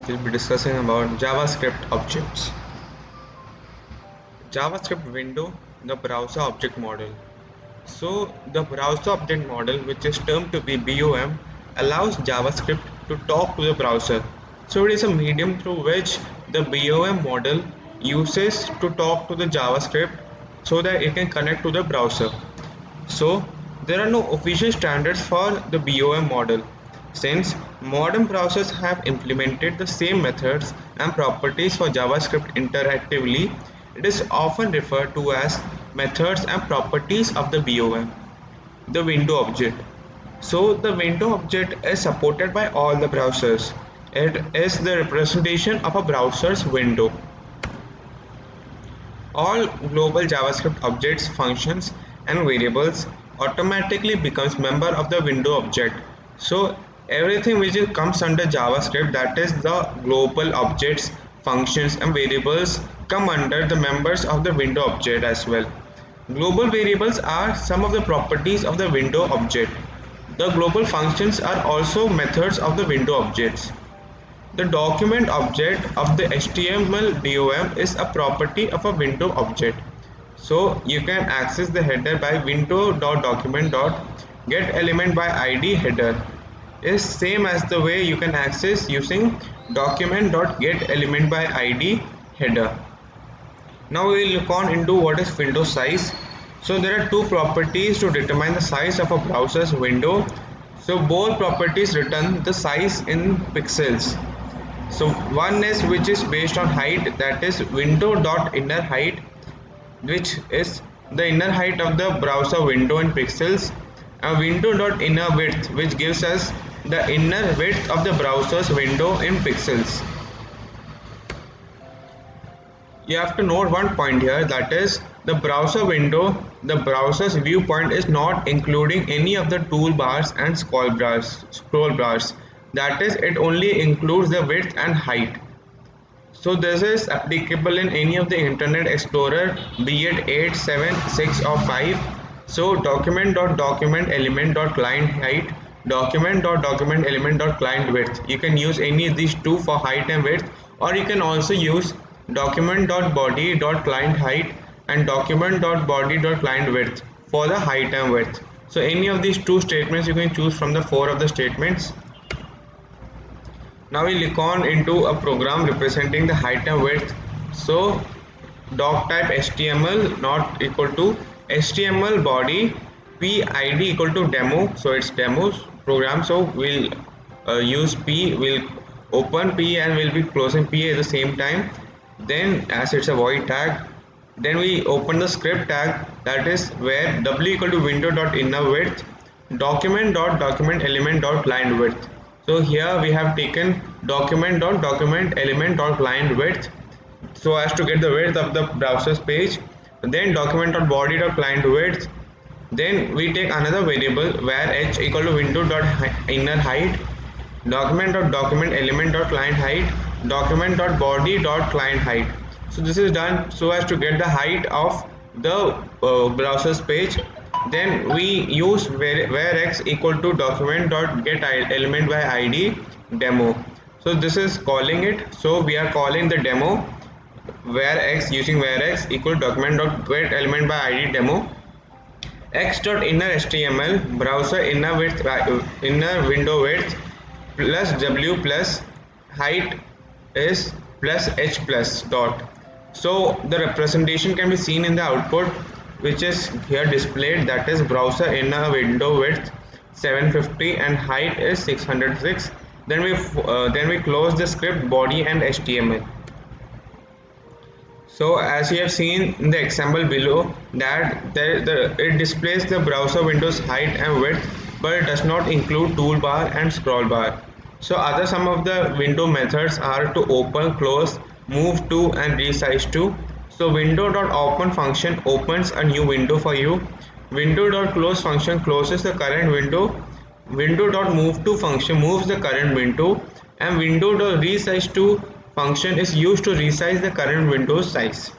we'll be discussing about JavaScript objects. JavaScript window, the browser object model. So the browser object model, which is termed to be BOM, allows JavaScript to talk to the browser. So it is a medium through which the BOM model uses to talk to the JavaScript so that it can connect to the browser. So there are no official standards for the BOM model. Since modern browsers have implemented the same methods and properties for JavaScript interactively, it is often referred to as methods and properties of the BOM, the window object. So the window object is supported by all the browsers. It is the representation of a browser's window. All global JavaScript objects, functions, and variables automatically becomes member of the window object. So everything which comes under JavaScript, that is the global objects, functions, and variables, come under the members of the window object as well. Global variables are some of the properties of the window object. The global functions are also methods of the window objects. The document object of the HTML DOM is a property of a window object. So you can access the header by window.document.getElement by ID header. Is same as the way you can access using document.getElement by ID header. Now we will look on into what is window size. So there are two properties to determine the size of a browser's window. So both properties return the size in pixels. So one is which is based on height, that is window.innerHeight, which is the inner height of the browser window in pixels, and window.innerWidth, which gives us the inner width of the browser's window in pixels. You have to note one point here, that is the browser window, the browser's viewpoint is not including any of the toolbars and scroll bars. That is, it only includes the width and height. So this is applicable in any of the Internet Explorer, be it 8, 7, 6 or 5. So document.document.element.client height, document.document.element.client width. You can use any of these two for height and width, or you can also use document.body.client height and document.body.client width for the height and width. So any of these two statements you can choose from the four of the statements. Now we look on into a program representing the height and width. So doc type HTML not equal to HTML body PID equal to demo. So it's demos program. So we'll use P, we'll open P and we'll be closing P at the same time. Then as it's a void tag, then we open the script tag, that is where w equal to window.innerWidth document.document.element.client width. So here we have taken document.document.element.client width so as to get the width of the browser's page, then document.body.client width, then we take another variable where h equal to window.innerHeight, document.document.element.client height, document.body.client height. So this is done so as to get the height of the browser's page. Then we use where x equal to document.getElement by ID demo. So this is calling it. So we are calling the demo where x using where x equal to document.getElement by ID demo. X.inner HTML browser inner width inner window width plus w plus height is plus h plus dot. So the representation can be seen in the output, which is here displayed, that is browser inner window width 750 and height is 606. Then we close the script body and HTML. So as you have seen in the example below, that it displays the browser window's height and width, but it does not include toolbar and scroll bar. So other some of the window methods are to open, close, move to and resize to. So window.open function opens a new window for you. Window.close function closes the current window. Window.move to function moves the current window, and window.resize to function is used to resize the current window's size.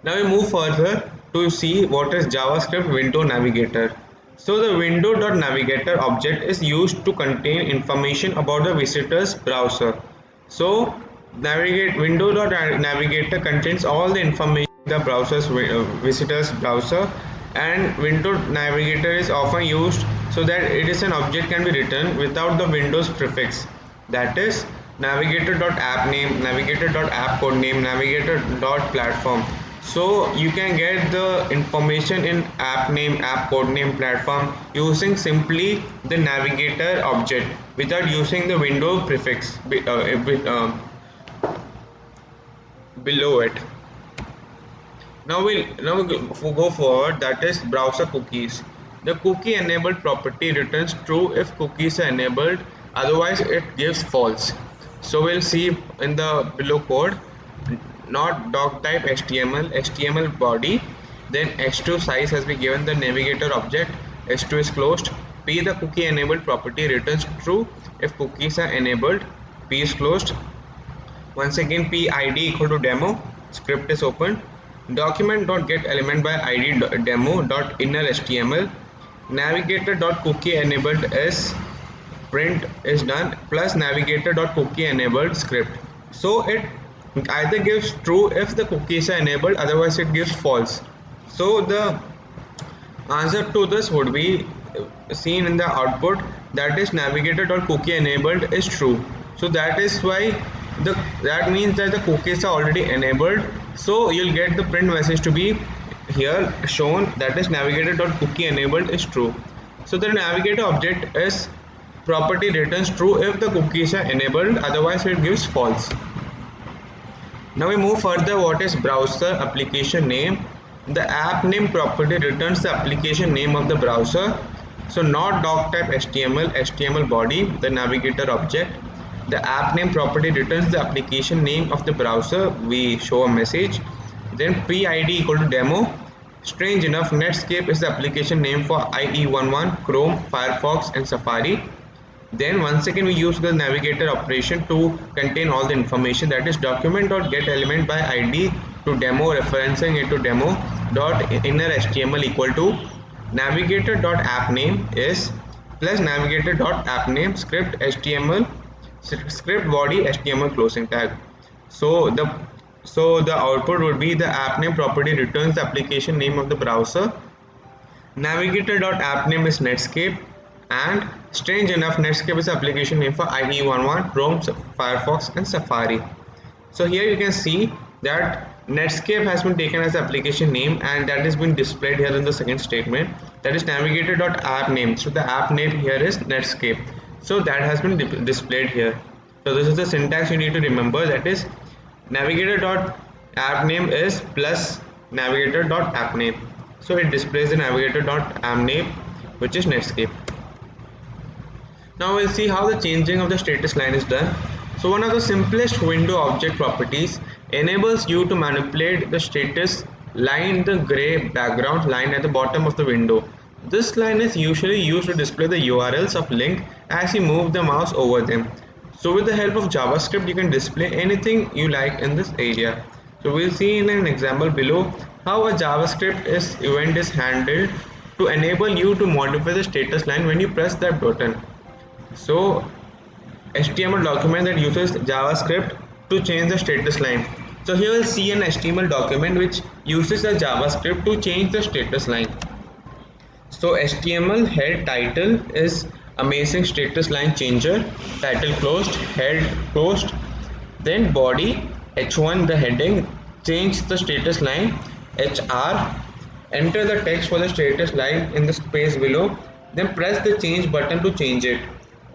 Now we move further to see what is JavaScript window navigator. So the window.navigator object is used to contain information about the visitor's browser. So window.navigator contains all the information the browser's visitor's browser, and window navigator is often used so that it is an object can be written without the Windows prefix, that is navigator.app name, navigator.app code name, navigator.platform. So you can get the information in app name, app code name, platform using simply the navigator object without using the window prefix below it. Now we'll go forward, that is browser cookies. The cookie enabled property returns true if cookies are enabled, otherwise it gives false. So we'll see in the below code, not doc type HTML body, then h2 size has been given the navigator object, h2 is closed, p the cookie enabled property returns true if cookies are enabled, p is closed. Once again, p id equal to demo, script is opened, document.get element by id demo dot inner html, navigator dot cookie enabled is print is done, plus navigator dot cookie enabled script. So it either gives true if the cookies are enabled, otherwise it gives false. So the answer to this would be seen in the output, that is navigator.cookie enabled is true. So that is why that means that the cookies are already enabled, so you'll get the print message to be here shown, that is navigator.cookie enabled is true. So the navigator object is property returns true if the cookies are enabled, otherwise it gives false. Now we move further. What is browser application name? The app name property returns the application name of the browser. So not doc type HTML body, the navigator object. The app name property returns the application name of the browser. We show a message. Then PID equal to demo. Strange enough, Netscape is the application name for IE11, Chrome, Firefox and Safari. Then once again we use the navigator operation to contain all the information, that is document.get element by id to demo, referencing it to demo dot inner html equal to navigator.app name is plus navigator.app name script html script body html closing tag. So the output would be the app name property returns the application name of the browser, navigator.app name is Netscape, and strange enough Netscape is the application name for IE11, Chrome, Firefox and Safari. So here you can see that Netscape has been taken as the application name, and that has been displayed here in the second statement, that is navigator.app name. So the app name here is Netscape, so that has been displayed here. So this is the syntax you need to remember, that is navigator.app name is plus navigator.app name. So it displays the navigator.app name, which is Netscape. Now we'll see how the changing of the status line is done. So one of the simplest window object properties enables you to manipulate the status line, the gray background line at the bottom of the window. This line is usually used to display the URLs of link as you move the mouse over them. So with the help of JavaScript, you can display anything you like in this area. So we'll see in an example below how a JavaScript event is handled to enable you to modify the status line when you press that button. So HTML document that uses JavaScript to change the status line. So here we'll see an HTML document which uses the JavaScript to change the status line. So HTML head title is amazing status line changer, title closed, head closed. Then body h1 the heading, change the status line, hr, enter the text for the status line in the space below, then press the change button to change it.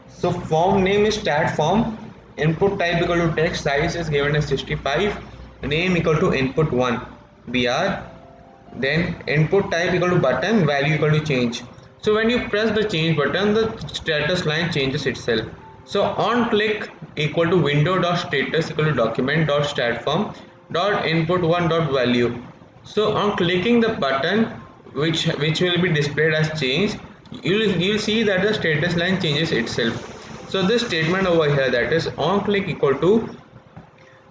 So form name is stat form, input type equal to text, size is given as 65, name equal to input1 br, then input type equal to button, value equal to change. So when you press the change button, the status line changes itself. So on click equal to window.status equal to document.statform dot input1 dot value. So on clicking the button which will be displayed as change, you'll see that the status line changes itself. So this statement over here, that is on click equal to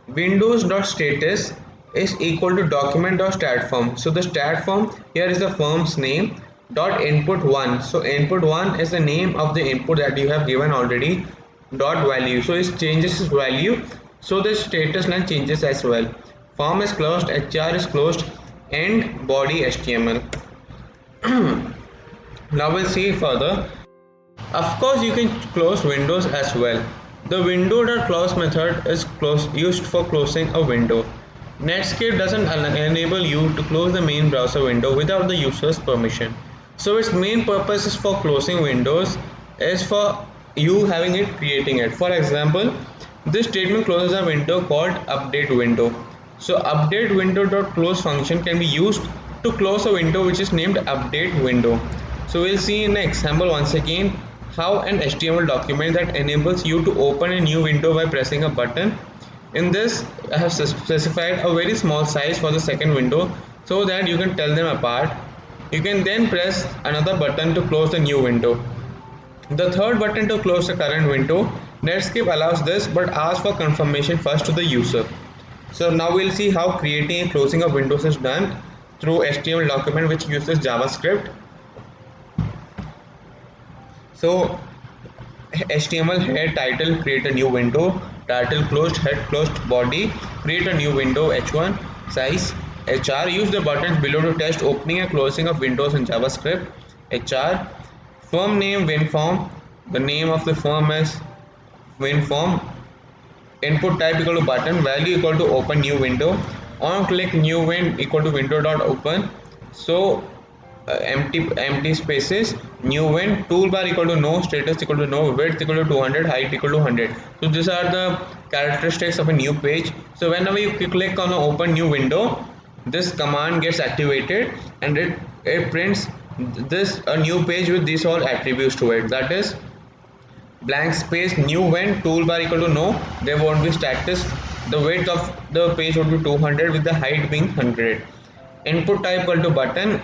windows.status is equal to document.statform. So the stat form here is the firm's name, dot input 1. So input 1 is the name of the input that you have given already, dot value. So it changes its value, so the status line changes as well. Form is closed, HR is closed, and body HTML. Now we'll see further. Of course, you can close windows as well. The window.close method is used for closing a window. Netscape doesn't enable you to close the main browser window without the user's permission. So its main purpose is for closing windows is for you having it creating it. For example, this statement closes a window called update window. So update window.close function can be used to close a window which is named update window. So we'll see in the example once again how an HTML document that enables you to open a new window by pressing a button. In this, I have specified a very small size for the second window so that you can tell them apart. You can then press another button to close the new window. The third button to close the current window. Netscape allows this but asks for confirmation first to the user. So now we'll see how creating and closing of windows is done through HTML document which uses JavaScript. So HTML head title, create a new window, title closed, head closed, body, create a new window, h1, size, HR, use the buttons below to test opening and closing of windows in JavaScript, HR, firm name WinForm, the name of the firm is WinForm, input type equal to button, value equal to open new window, on click new win equal to window dot open. So empty spaces, new win, toolbar equal to no, status equal to no, width equal to 200, height equal to 100. So these are the characteristics of a new page. So whenever you click on an open new window, this command gets activated and it prints this a new page with these all attributes to it. That is blank space, new when, toolbar equal to no, there won't be status, the width of the page would be 200 with the height being 100. Input type equal to button,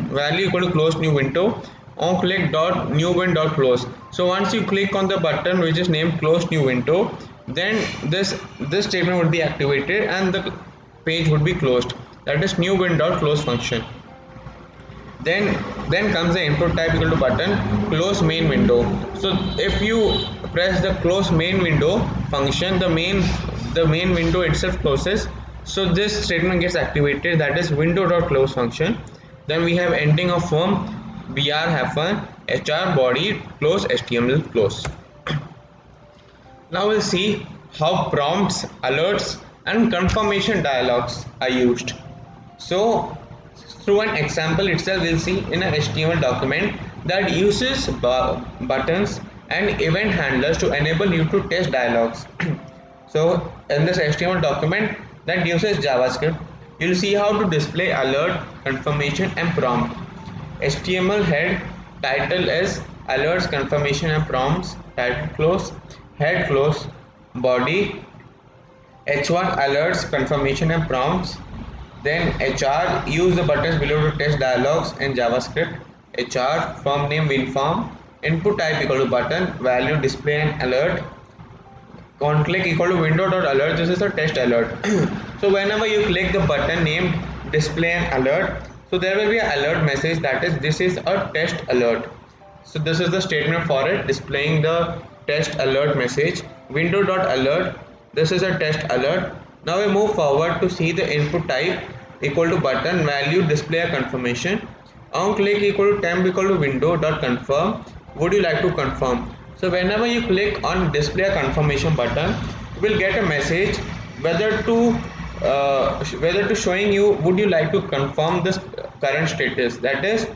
value equal to close new window, on click dot new win dot close. So once you click on the button which is named close new window, then this statement would be activated and the page would be closed. That is new win dot close function. Then comes the input type equal to button close main window. So if you press the close main window function, the main window itself closes, so this statement gets activated, that is window dot close function. Then we have ending of form br have fun, hr, body close, html close. Now we'll see how prompts, alerts and confirmation dialogues are used. So through an example itself, we'll see in an HTML document that uses buttons and event handlers to enable you to test dialogues. So in this HTML document that uses JavaScript, you'll see how to display alert, confirmation and prompt. HTML head title is alerts, confirmation and prompts, title close, head close, body h1 alerts, confirmation and prompts. Then HR, use the buttons below to test dialogues in JavaScript. HR, firm name WinForm, input type equal to button, value display and alert, on click equal to window.alert, this is a test alert. So whenever you click the button named display and alert, so there will be an alert message, that is this is a test alert. So this is the statement for it, displaying the test alert message, window.alert, this is a test alert. Now we move forward to see the input type equal to button, value display a confirmation, on click equal to temp equal to window dot confirm, would you like to confirm. So whenever you click on display a confirmation button, you will get a message whether to showing you would you like to confirm this current status, that is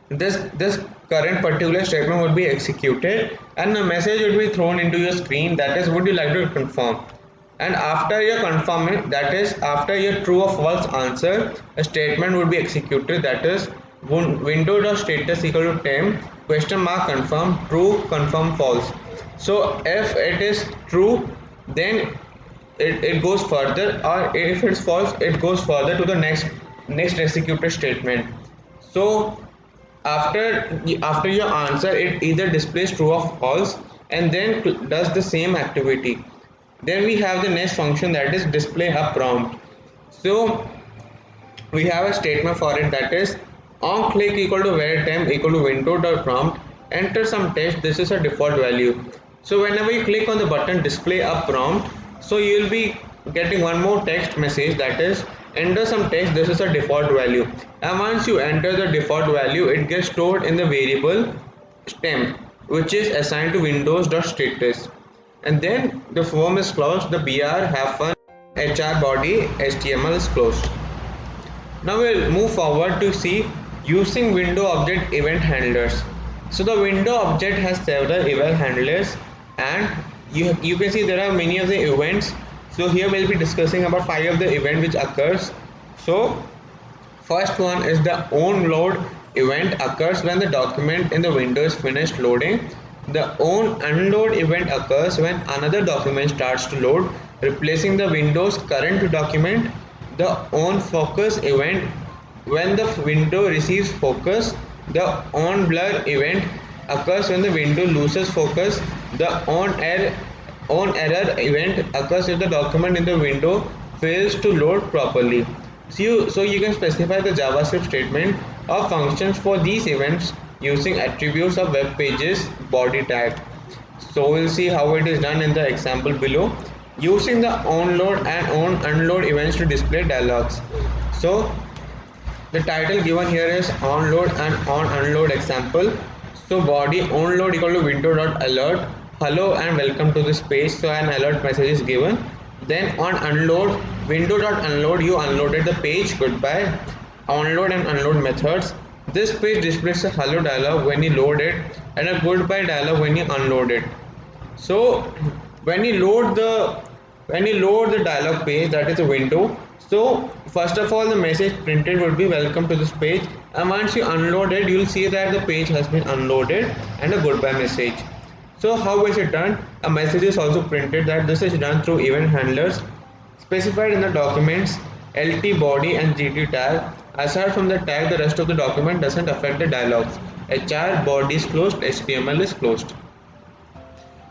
this current particular statement would be executed and a message will be thrown into your screen, that is would you like to confirm. And after your confirming, that is after your true or false answer, a statement would be executed, that is window.status equal to temp question mark confirm, true confirm false. So if it is true, then it goes further, or if it's false, it goes further to the next executed statement. So after your answer, it either displays true or false and then does the same activity. Then we have the next function, that is display a prompt. So we have a statement for it, that is On click equal to var temp equal to window dot prompt, enter some text. This is a default value. So whenever you click on the button display a prompt, so you will be getting one more text message, that is enter some text. This is a default value, and once you enter the default value, it gets stored in the variable temp, which is assigned to windows.status. And then the form is closed, the br have fun HR body HTML is closed. Now we'll move forward to see using window object event handlers. So the window object has several event handlers, and you can see there are many of the events. So here we'll be discussing about 5 of the event which occurs. So first one is the onLoad event occurs when the document in the window is finished loading. The onUnload event occurs when another document starts to load, replacing the Window's current document. The onFocus event when the window receives focus. The onBlur event occurs when the window loses focus. The onError event occurs if the document in the window fails to load properly. So you can specify the JavaScript statement or functions for these events using attributes of web pages body tag. So we'll see how it is done in the example below. Using the onLoad and onUnload events to display dialogues. So the title given here is onLoad and onUnload example. So body onLoad equal to window.alert, hello and welcome to this page. So an alert message is given. Then on unload, window.unload, you unloaded the page, goodbye. Onload and unload methods. This page displays a hello dialog when you load it and a goodbye dialog when you unload it. So when you load the dialog page, that is a window. So first of all, the message printed would be welcome to this page, and once you unload it, you will see that the page has been unloaded and a goodbye message. So how is it done? A message is also printed that this is done through event handlers specified in the documents LT body and GT tag. Aside from the tag, the rest of the document doesn't affect the dialogues. HR body is closed, HTML is closed.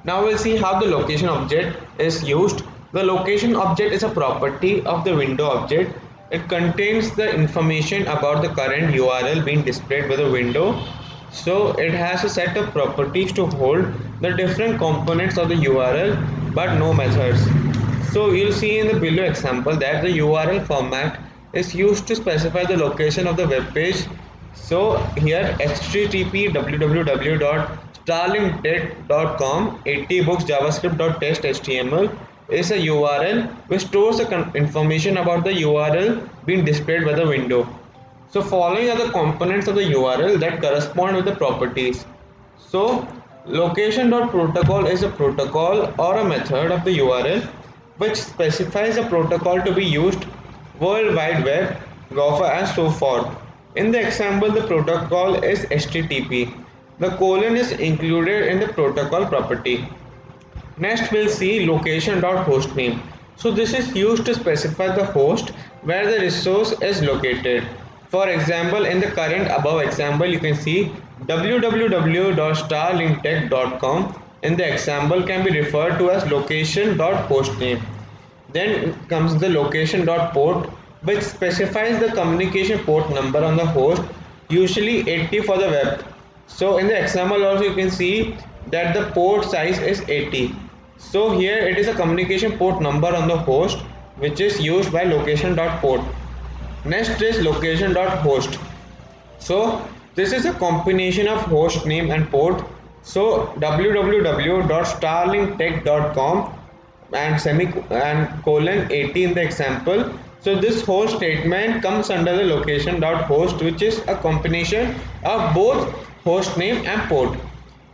Now we'll see how the location object is used. The location object is a property of the window object. It contains the information about the current URL being displayed by the window. So it has a set of properties to hold the different components of the URL but no methods. So you'll see in the below example that the URL format is used to specify the location of the web page. So here http www.starlingtech.com 80 books javascript.test html is a URL which stores the information about the URL being displayed by the window. So following are the components of the URL that correspond with the properties. So location.protocol is a protocol or a method of the URL which specifies a protocol to be used World Wide Web, Gopher and so forth. In the example, the protocol is HTTP. The colon is included in the protocol property. Next we'll see location.hostname. So this is used to specify the host where the resource is located. For example, in the current above example, you can see www.starlingtech.com in the example can be referred to as location.hostname. Then comes the location.port, which specifies the communication port number on the host, usually 80 for the web. So in the example also you can see that the port size is 80. So here it is a communication port number on the host which is used by location.port. Next is location.host. So this is a combination of host name and port. So www.starlingtech.com and colon 80 in the example. So this host statement comes under the location.host, which is a combination of both host name and port.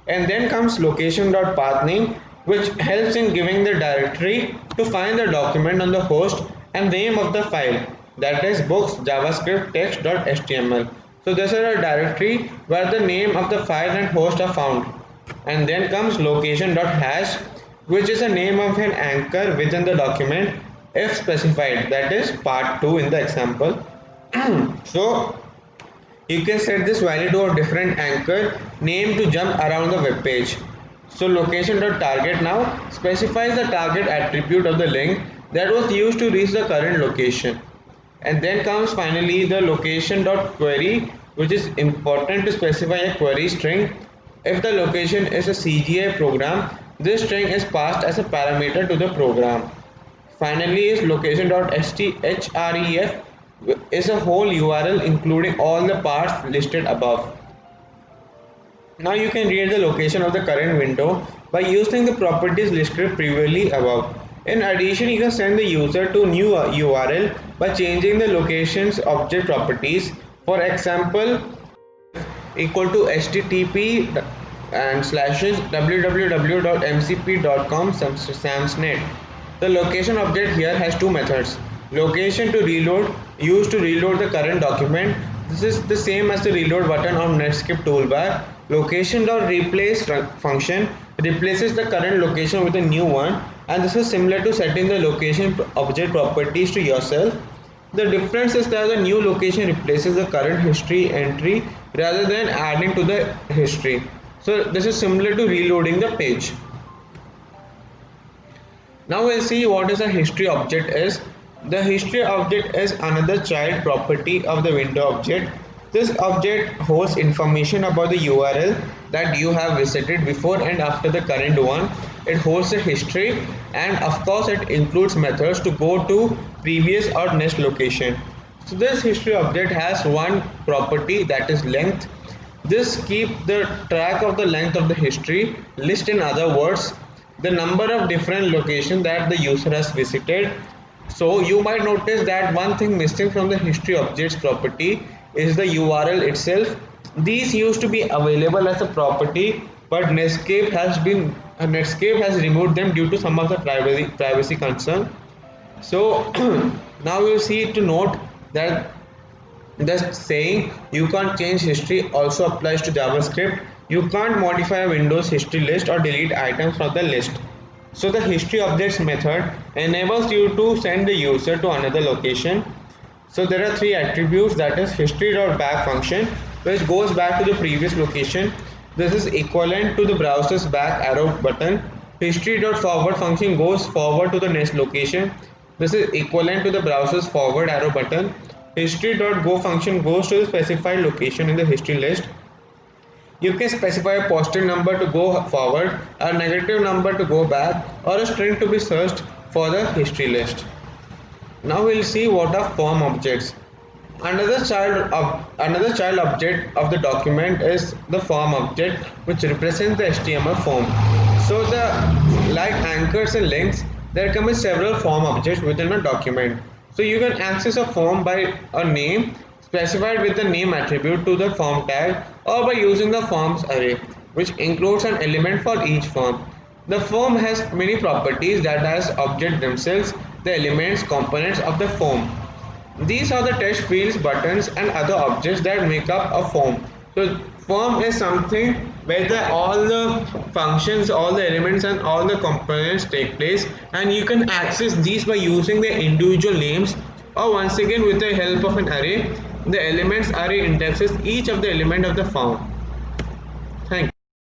And then comes location.pathname, which helps in giving the directory to find the document on the host and name of the file, that is books javascript text.html. So this is a directory where the name of the file and host are found. And then comes location.hash, which is a name of an anchor within the document if specified, that is part 2 in the example. So you can set this value to a different anchor name to jump around the web page. So location.target now specifies the target attribute of the link that was used to reach the current location. And then comes finally the location.query, which is important to specify a query string. If the location is a CGI program, this string is passed as a parameter to the program. Finally is location.href is a whole URL including all the parts listed above. Now you can read the location of the current window by using the properties listed previously above. In addition, you can send the user to new URL by changing the location's object properties. For example, equal to http and slashes www.mcp.com samsnet. The location object here has two methods. Location to reload, used to reload the current document. This is the same as the reload button on Netscape toolbar. Location.replace function replaces the current location with a new one, and this is similar to setting the location object properties to yourself. The difference is that the new location replaces the current history entry rather than adding to the history. So this is similar to reloading the page. Now we'll see what is a history object is. The history object is another child property of the window object. This object holds information about the URL that you have visited before and after the current one. It holds a history, and of course it includes methods to go to previous or next location. So this history object has one property, that is length. This keeps the track of the length of the history list, in other words the number of different locations that the user has visited. So you might notice that one thing missing from the history objects property is the URL itself. These used to be available as a property, but Netscape has removed them due to some of the privacy concern. So now you see to note that the saying "you can't change history" also applies to JavaScript. You can't modify a Windows history list or delete items from the list. So the history objects method enables you to send the user to another location. So there are three attributes, that is history.back function, which goes back to the previous location. This is equivalent to the browser's back arrow button. History.forward function goes forward to the next location. This is equivalent to the browser's forward arrow button. History.go function goes to the specified location in the history list. You can specify a positive number to go forward, a negative number to go back, or a string to be searched for the history list. Now we'll see what are form objects. Another child object of the document is the form object, which represents the HTML form. So like anchors and links, there can be several form objects within a document. So you can access a form by a name specified with the name attribute to the form tag, or by using the forms array, which includes an element for each form. The form has many properties that as objects themselves, the elements, components of the form. These are the text fields, buttons, and other objects that make up a form. So form is something where all the functions, all the elements, and all the components take place, and you can access these by using the individual names, or once again with the help of an array. The elements array indexes each of the element of the form.